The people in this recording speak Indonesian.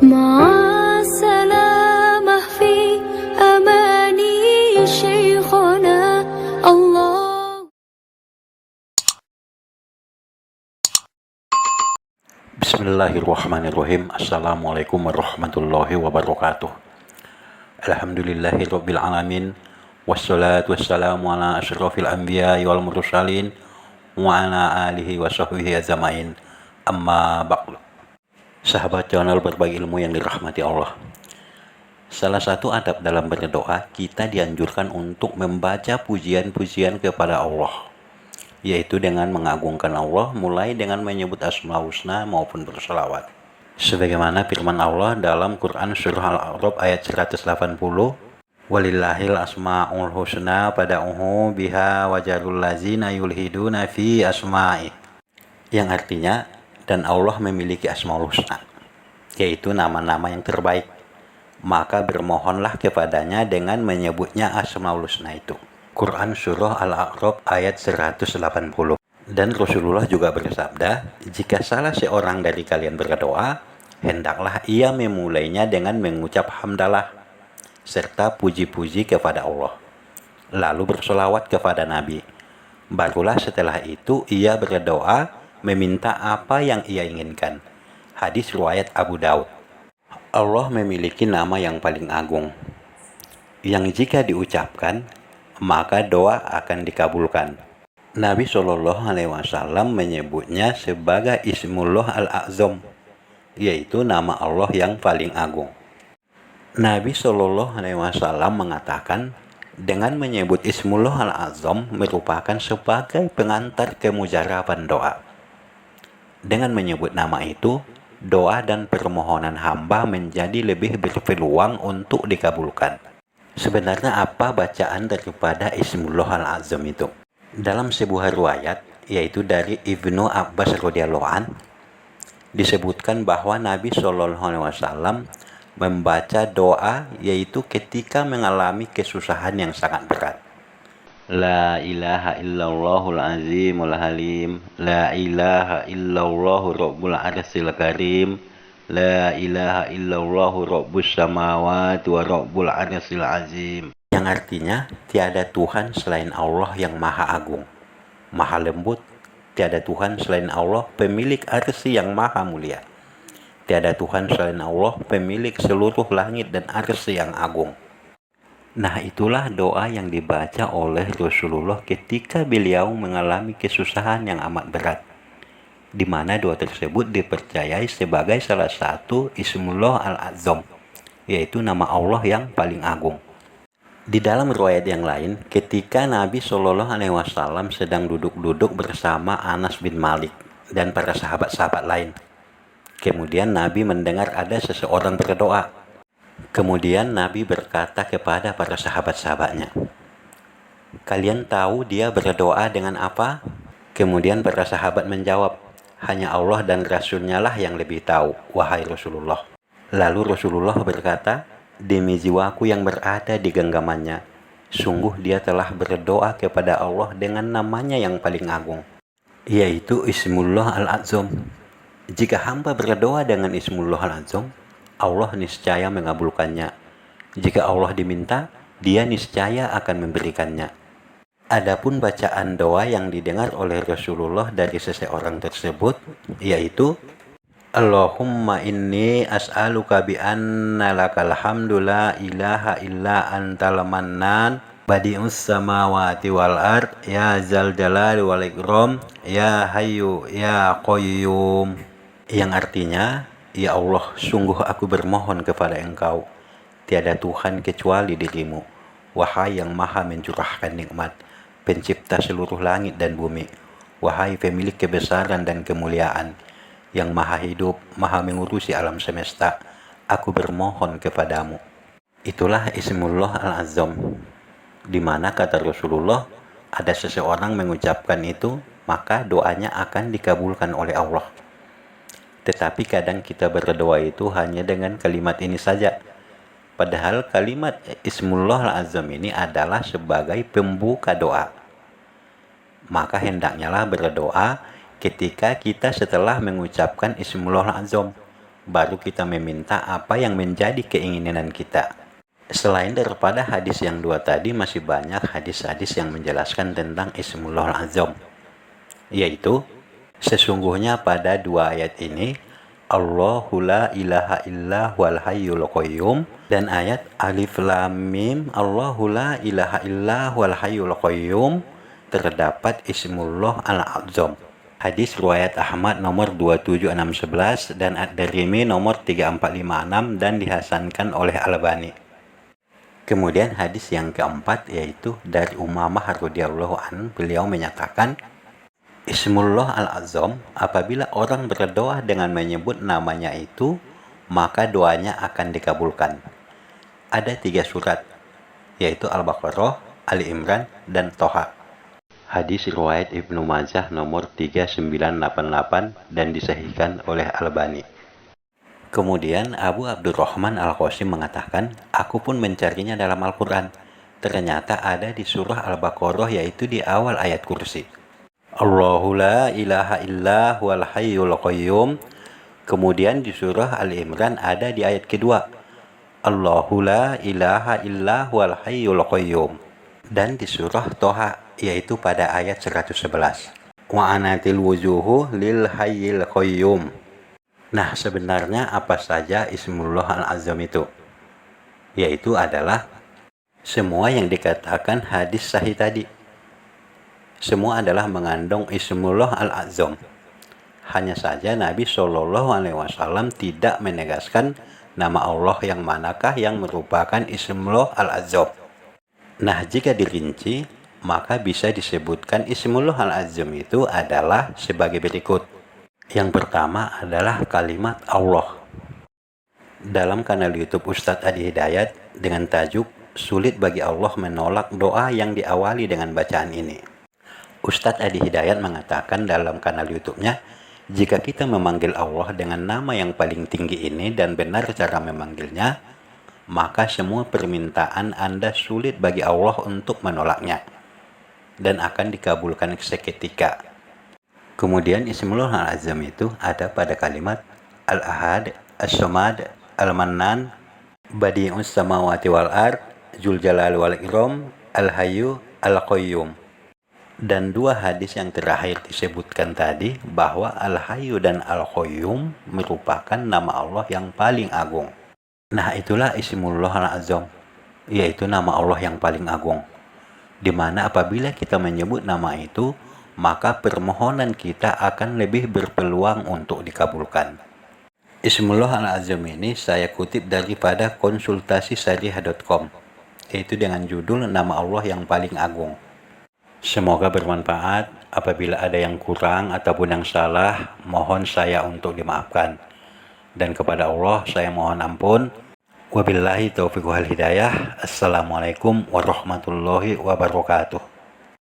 مع السلامة في أماني شيخنا الله. Bismillahirrahmanirrahim. Assalamualaikum warahmatullahi wabarakatuh. Alhamdulillahirabbil alamin. Wassalatu wassalamu ala asyrafil anbiya'i wal mursalin wa ala alihi wa sahbihi ajmain. Amma ba'du. Sahabat channel berbagi ilmu yang dirahmati Allah. Salah satu adab dalam berdoa, kita dianjurkan untuk membaca pujian-pujian kepada Allah, yaitu dengan mengagungkan Allah, mulai dengan menyebut Asmaul Husna maupun berselawat. Sebagaimana firman Allah dalam Quran Surah Al-A'raf ayat 180, Walillahil asma'ul husna fad'uhu biha wajarul lazina yulhiduna fi asma'i, yang artinya, dan Allah memiliki Asmaul Husna, yaitu nama-nama yang terbaik, maka bermohonlah kepadanya dengan menyebutnya Asmaul Husna itu. Quran Surah Al-A'raf ayat 180. Dan Rasulullah juga bersabda, jika salah seorang dari kalian berdoa, hendaklah ia memulainya dengan mengucap hamdalah serta puji-puji kepada Allah, lalu bersolawat kepada Nabi. Barulah setelah itu ia berdoa meminta apa yang ia inginkan. Hadis riwayat Abu Daud. Allah memiliki nama yang paling agung, yang jika diucapkan maka doa akan dikabulkan. Nabi SAW menyebutnya sebagai Ismullah Al-A'zam, yaitu nama Allah yang paling agung. Nabi SAW mengatakan, dengan menyebut Ismullah Al-A'zam merupakan sebagai pengantar kemujaraban doa. Dengan menyebut nama itu, doa dan permohonan hamba menjadi lebih berpeluang untuk dikabulkan. Sebenarnya apa bacaan daripada Ismullah Al-A'zam itu? Dalam sebuah riwayat, yaitu dari Ibnu Abbas radhiyallahu an, disebutkan bahwa Nabi SAW membaca doa yaitu ketika mengalami kesusahan yang sangat berat. La ilaha illallahul azimul halim, la ilaha illallahu rabbul arsyil karim, la ilaha illallahu rabbus samawati wa rabbul arsyil azim. Yang artinya, tiada Tuhan selain Allah yang maha agung, maha lembut. Tiada Tuhan selain Allah pemilik arsy yang maha mulia. Tiada Tuhan selain Allah pemilik seluruh langit dan arsy yang agung. Nah, itulah doa yang dibaca oleh Rasulullah ketika beliau mengalami kesusahan yang amat berat, di mana doa tersebut dipercayai sebagai salah satu Ismullah Al-A'zam, yaitu nama Allah yang paling agung. Di dalam riwayat yang lain, ketika Nabi SAW sedang duduk-duduk bersama Anas bin Malik dan para sahabat-sahabat lain, kemudian Nabi mendengar ada seseorang berdoa. Kemudian Nabi berkata kepada para sahabat-sahabatnya, kalian tahu dia berdoa dengan apa? Kemudian para sahabat menjawab, hanya Allah dan Rasulnya lah yang lebih tahu, wahai Rasulullah. Lalu Rasulullah berkata, demi jiwaku yang berada di genggamannya, sungguh dia telah berdoa kepada Allah dengan namanya yang paling agung, yaitu Ismullah Al-A'zam. Jika hamba berdoa dengan Ismullah Al-A'zam, Allah niscaya mengabulkannya. Jika Allah diminta, dia niscaya akan memberikannya. Adapun bacaan doa yang didengar oleh Rasulullah dari seseorang tersebut, yaitu Allahumma inni as'aluka bi anna lakal hamdu la ilaha illa antal mannan badi'us samawati wal ard ya zal jalali wal ikram ya hayyu ya qayyum, yang artinya, ya Allah, sungguh aku bermohon kepada Engkau, tiada Tuhan kecuali dirimu, wahai yang maha mencurahkan nikmat, pencipta seluruh langit dan bumi, wahai pemilik kebesaran dan kemuliaan, yang maha hidup, maha mengurusi alam semesta, aku bermohon kepadamu. Itulah Ismullah Al-A'zam, di mana kata Rasulullah, ada seseorang mengucapkan itu, maka doanya akan dikabulkan oleh Allah. Tetapi kadang kita berdoa itu hanya dengan kalimat ini saja. Padahal kalimat Ismullah Al-A'zam ini adalah sebagai pembuka doa. Maka hendaknya lah berdoa ketika kita setelah mengucapkan Ismullah Al-A'zam, baru kita meminta apa yang menjadi keinginan kita. Selain daripada hadis yang dua tadi, masih banyak hadis-hadis yang menjelaskan tentang Ismullahul Azam, yaitu sesungguhnya pada dua ayat ini Allahu la ilaha illa huwal hayyul qayyum dan ayat Alif Lam Mim Allahu la ilaha illa huwal hayyul qayyum terdapat Ismullah Al-Azam. Hadis riwayat Ahmad nomor 27611 dan Ad-Darimi nomor 3456 dan dihasankan oleh Albani. Kemudian hadis yang keempat yaitu dari Umamah radhiyallahu anhu, beliau menyatakan Ismullah Al-Azam, apabila orang berdoa dengan menyebut namanya itu, maka doanya akan dikabulkan. Ada 3 surat, yaitu Al-Baqarah, Ali Imran, dan Toha. Hadis riwayat Ibnu Majah nomor 3988 dan disahihkan oleh Albani. Kemudian Abu Abdurrahman Al-Qasim mengatakan, aku pun mencarinya dalam Al-Quran. Ternyata ada di surah Al-Baqarah, yaitu di awal ayat kursi. Allahu la ilaha illa huwal hayyul qayyum. Kemudian di surah Al-Imran ada di ayat kedua. Allahu la ilaha illa huwal hayyul qayyum. Dan di surah Toha, yaitu pada ayat 111. Wa anatil wujuhu lil hayyil qayyum. Nah, sebenarnya apa saja Ismullah Al-Azam itu? Yaitu adalah semua yang dikatakan hadis sahih tadi. Semua adalah mengandung Ismullah Al-Azam. Hanya saja Nabi SAW tidak menegaskan nama Allah yang manakah yang merupakan Ismullah Al-Azam. Nah, jika dirinci, maka bisa disebutkan Ismullah Al-Azam itu adalah sebagai berikut. Yang pertama adalah kalimat Allah. Dalam kanal YouTube Ustadz Adi Hidayat dengan tajuk Sulit bagi Allah menolak doa yang diawali dengan bacaan ini. Ustadz Adi Hidayat mengatakan dalam kanal YouTube-nya, jika kita memanggil Allah dengan nama yang paling tinggi ini dan benar cara memanggilnya, maka semua permintaan Anda sulit bagi Allah untuk menolaknya dan akan dikabulkan seketika. Kemudian Ismullah Al-Azam itu ada pada kalimat Al-Ahad, As-Samad, Al-Mannan, Badi'us Samawati wal Ard, Dzul Jalal wal Ikram, Al-Hayyu, Al-Qayyum. Dan 2 hadis yang terakhir disebutkan tadi bahwa Al-Hayyu dan Al-Qayyum merupakan nama Allah yang paling agung. Nah, itulah Ismullah Al-Azam, yaitu nama Allah yang paling agung, di mana apabila kita menyebut nama itu, maka permohonan kita akan lebih berpeluang untuk dikabulkan. Ismullah Al-Azam ini saya kutip daripada konsultasisariah.com, yaitu dengan judul Nama Allah yang Paling Agung. Semoga bermanfaat. Apabila ada yang kurang ataupun yang salah, mohon saya untuk dimaafkan. Dan kepada Allah saya mohon ampun. Wabillahi taufiq wal hidayah. Assalamualaikum warahmatullahi wabarakatuh.